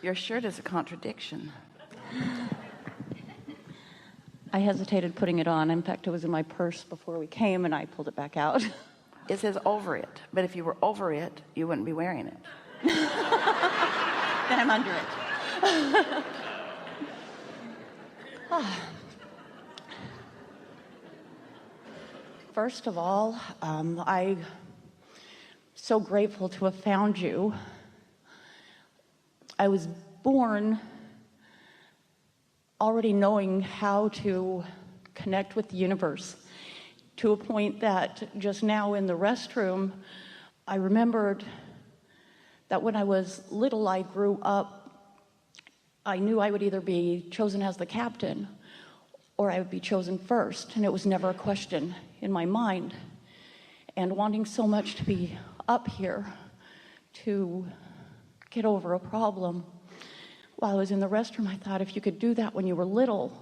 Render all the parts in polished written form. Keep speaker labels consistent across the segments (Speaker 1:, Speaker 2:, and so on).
Speaker 1: Your shirt is a contradiction.
Speaker 2: I hesitated putting it on. In fact, it was in my purse before we came, and I pulled it back out.
Speaker 1: It says over it, but if you were over it, you wouldn't be wearing it.
Speaker 2: Then I'm under it. First of all, I'm so grateful to have found you. I was born already knowing how to connect with the universe, to a point that just now in the restroom, I remembered that when I was little, I grew up, I knew I would either be chosen as the captain or I would be chosen first, and it was never a question in my mind. And wanting so much to be up here to get over a problem, while I was in the restroom, I thought, if you could do that when you were little,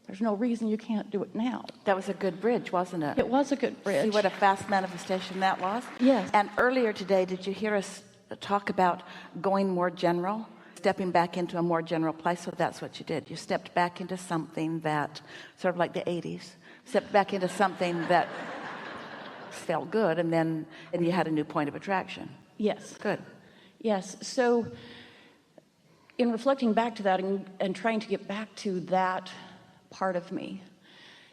Speaker 2: there's no reason you can't do it now.
Speaker 1: That was a good bridge, wasn't it?
Speaker 2: It was a good bridge.
Speaker 1: See what a fast manifestation that was?
Speaker 2: Yes.
Speaker 1: And earlier today, did you hear us talk about going more general? Stepping back into a more general place? So that's what you did. You stepped back into something that, sort of like the 80s, stepped back into something that felt good, and you had a new point of attraction.
Speaker 2: Yes.
Speaker 1: Good.
Speaker 2: Yes. So in reflecting back to that and trying to get back to that part of me,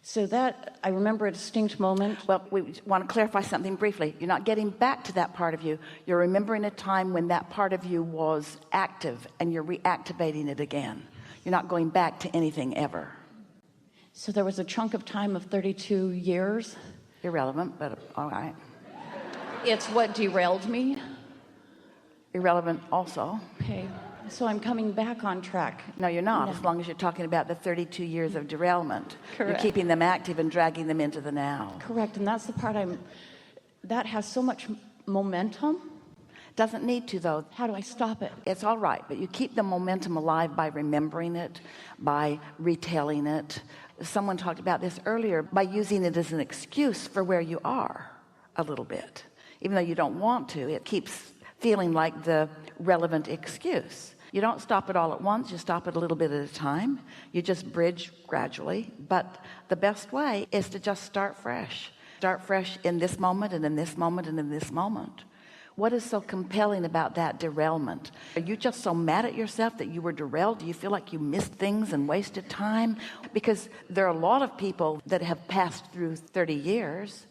Speaker 2: so that I remember a distinct moment.
Speaker 1: Well, we want to clarify something briefly. You're not getting back to that part of you. You're remembering a time when that part of you was active, and you're reactivating it again. You're not going back to anything ever.
Speaker 2: So there was a chunk of time of 32 years.
Speaker 1: Irrelevant, but all right.
Speaker 2: It's what derailed me.
Speaker 1: Irrelevant also.
Speaker 2: Okay. So I'm coming back on track.
Speaker 1: No, you're not,
Speaker 2: No.
Speaker 1: as long as you're talking about the 32 years of derailment.
Speaker 2: Correct.
Speaker 1: You're keeping them active and dragging them into the now.
Speaker 2: Correct, and that's the part that has so much momentum.
Speaker 1: Doesn't need to, though.
Speaker 2: How do I stop it?
Speaker 1: It's all right, but you keep the momentum alive by remembering it, by retelling it. Someone talked about this earlier, by using it as an excuse for where you are a little bit. Even though you don't want to, it keeps feeling like the relevant excuse. You don't stop it all at once. You stop it a little bit at a time. You just bridge gradually. But the best way is to just start fresh. Start fresh in this moment and in this moment and in this moment. What is so compelling about that derailment? Are you just so mad at yourself that you were derailed? Do you feel like you missed things and wasted time? Because there are a lot of people that have passed through 30 years,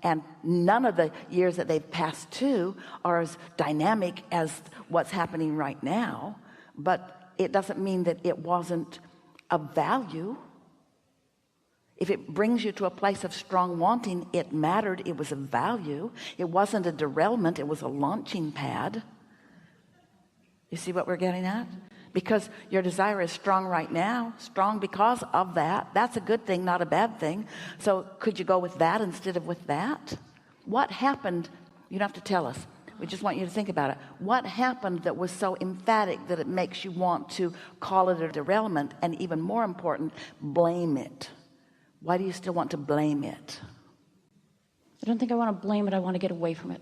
Speaker 1: and none of the years that they've passed to are as dynamic as what's happening right now. But it doesn't mean that it wasn't of value. If it brings you to a place of strong wanting, it mattered. It was of value. It wasn't a derailment. It was a launching pad. You see what we're getting at? Because your desire is strong right now, strong because of that. That's a good thing, not a bad thing. So could you go with that instead of with that? What happened? You don't have to tell us. We just want you to think about it. What happened that was so emphatic that it makes you want to call it a derailment, and even more important, blame it? Why do you still want to blame it?
Speaker 2: I don't think I want to blame it. I want to get away from it.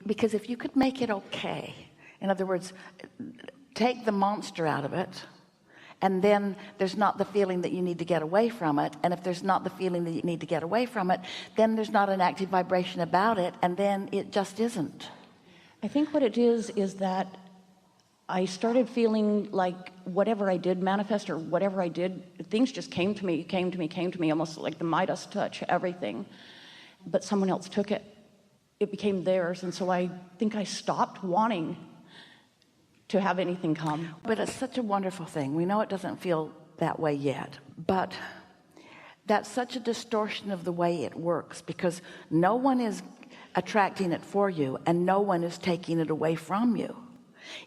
Speaker 1: Because if you could make it okay, in other words, take the monster out of it, and then there's not the feeling that you need to get away from it, and if there's not the feeling that you need to get away from it, then there's not an active vibration about it, and then it just isn't.
Speaker 2: I think what it is that I started feeling like whatever I did manifest, or whatever I did, things just came to me, almost like the Midas touch, everything. But someone else took it. It became theirs, and so I think I stopped wanting to have anything come.
Speaker 1: But it's such a wonderful thing. We know it doesn't feel that way yet, but that's such a distortion of the way it works, because no one is attracting it for you, and no one is taking it away from you.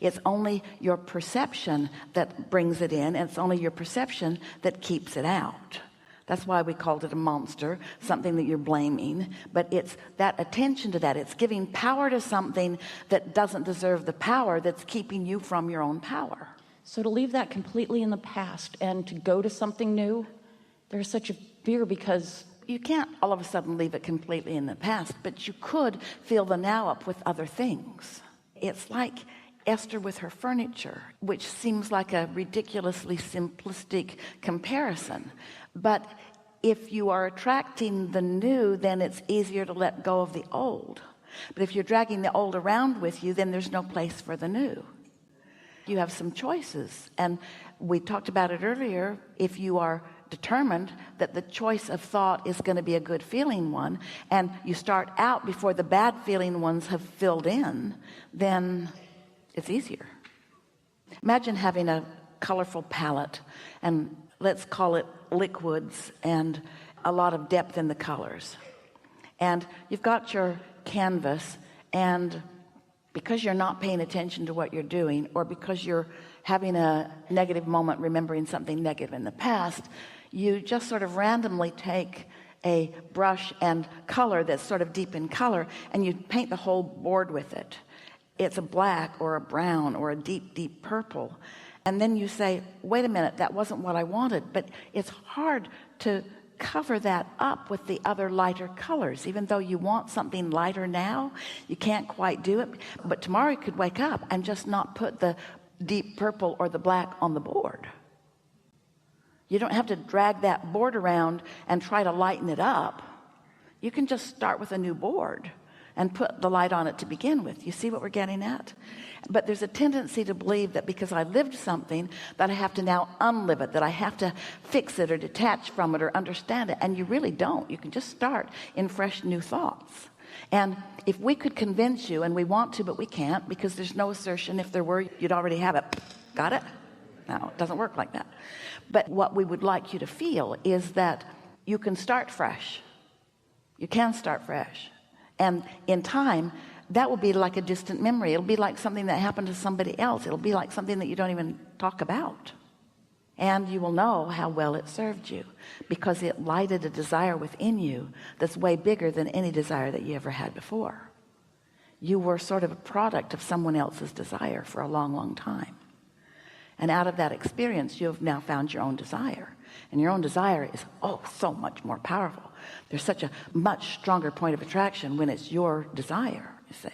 Speaker 1: It's only your perception that brings it in, and it's only your perception that keeps it out. That's why we called it a monster, something that you're blaming. But it's that attention to that. It's giving power to something that doesn't deserve the power, that's keeping you from your own power.
Speaker 2: So to leave that completely in the past and to go to something new, there's such a fear, because
Speaker 1: you can't all of a sudden leave it completely in the past, but you could fill the now up with other things. It's like Esther with her furniture, which seems like a ridiculously simplistic comparison. But if you are attracting the new, then it's easier to let go of the old. But if you're dragging the old around with you, then there's no place for the new. You have some choices. And we talked about it earlier. If you are determined that the choice of thought is going to be a good feeling one, and you start out before the bad feeling ones have filled in, then it's easier. Imagine having a colorful palette, and let's call it liquids, and a lot of depth in the colors. And you've got your canvas, and because you're not paying attention to what you're doing, or because you're having a negative moment remembering something negative in the past, you just sort of randomly take a brush and color that's sort of deep in color, and you paint the whole board with it. It's a black or a brown or a deep purple, and then you say, wait a minute, that wasn't what I wanted. But it's hard to cover that up with the other lighter colors. Even though you want something lighter now, you can't quite do it. But tomorrow you could wake up and just not put the deep purple or the black on the board. You don't have to drag that board around and try to lighten it up. You can just start with a new board and put the light on it to begin with. You see what we're getting at? But there's a tendency to believe that because I lived something, that I have to now unlive it, that I have to fix it or detach from it or understand it. And you really don't. You can just start in fresh new thoughts. And if we could convince you, and we want to, but we can't, because there's no assertion. If there were, you'd already have it. Got it? No, it doesn't work like that. But what we would like you to feel is that you can start fresh. You can start fresh. And in time, that will be like a distant memory. It'll be like something that happened to somebody else. It'll be like something that you don't even talk about. And you will know how well it served you, because it lighted a desire within you that's way bigger than any desire that you ever had before. You were sort of a product of someone else's desire for a long time. And out of that experience, you have now found your own desire. And your own desire is, so much more powerful. There's such a much stronger point of attraction when it's your desire, you see.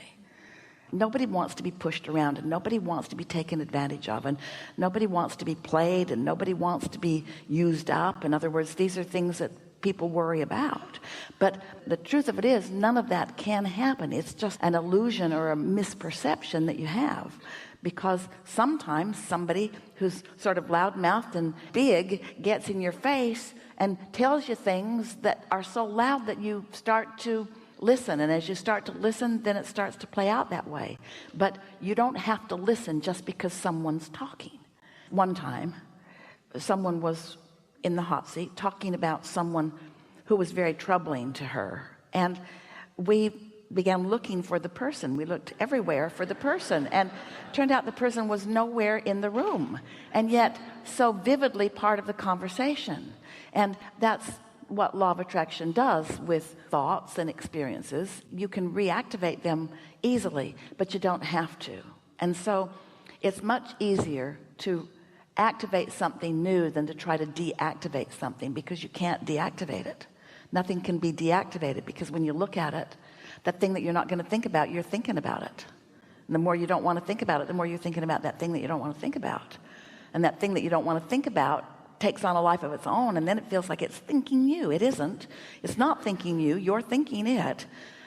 Speaker 1: Nobody wants to be pushed around, and nobody wants to be taken advantage of, and nobody wants to be played, and nobody wants to be used up. In other words, these are things that people worry about. But the truth of it is, none of that can happen. It's just an illusion or a misperception that you have. Because sometimes somebody who's sort of loudmouthed and big gets in your face and tells you things that are so loud that you start to listen. And as you start to listen, then it starts to play out that way. But you don't have to listen just because someone's talking. One time, someone was in the hot seat talking about someone who was very troubling to her. And we began looking for the person. We looked everywhere for the person, and turned out the person was nowhere in the room, and yet so vividly part of the conversation. And that's what law of attraction does with thoughts and experiences. You can reactivate them easily, but you don't have to. And so it's much easier to activate something new than to try to deactivate something, because you can't deactivate it. Nothing can be deactivated, because when you look at it, that thing that you're not going to think about, you're thinking about it. And the more you don't want to think about it, the more you're thinking about that thing that you don't want to think about. And that thing that you don't want to think about takes on a life of its own, and then it feels like it's thinking you. It isn't. It's not thinking you. You're thinking it.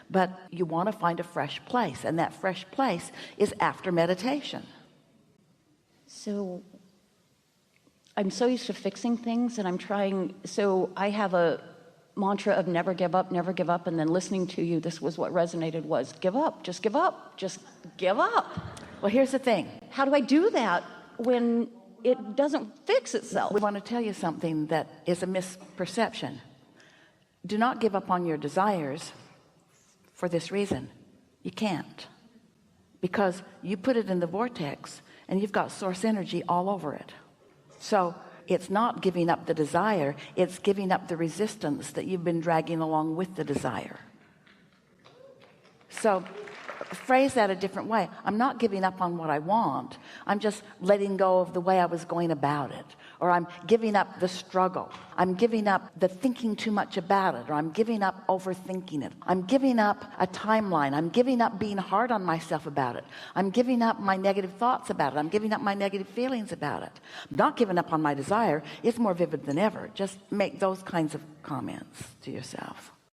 Speaker 1: But you want to find a fresh place, and that fresh place is after meditation.
Speaker 2: So I'm so used to fixing things, and I'm trying. So I have a mantra of never give up, and then listening to you, this was what resonated, was give up, just give up, just give up.
Speaker 1: Well, here's the thing.
Speaker 2: How do I do that when it doesn't fix itself?
Speaker 1: We want to tell you something that is a misperception. Do not give up on your desires for this reason. You can't. Because you put it in the vortex, and you've got source energy all over it. So it's not giving up the desire, it's giving up the resistance that you've been dragging along with the desire. So phrase that a different way. I'm not giving up on what I want. I'm just letting go of the way I was going about it, or I'm giving up the struggle, I'm giving up the thinking too much about it, or I'm giving up overthinking it, I'm giving up a timeline, I'm giving up being hard on myself about it, I'm giving up my negative thoughts about it, I'm giving up my negative feelings about it, I'm not giving up on my desire. It's more vivid than ever. Just make those kinds of comments to yourself.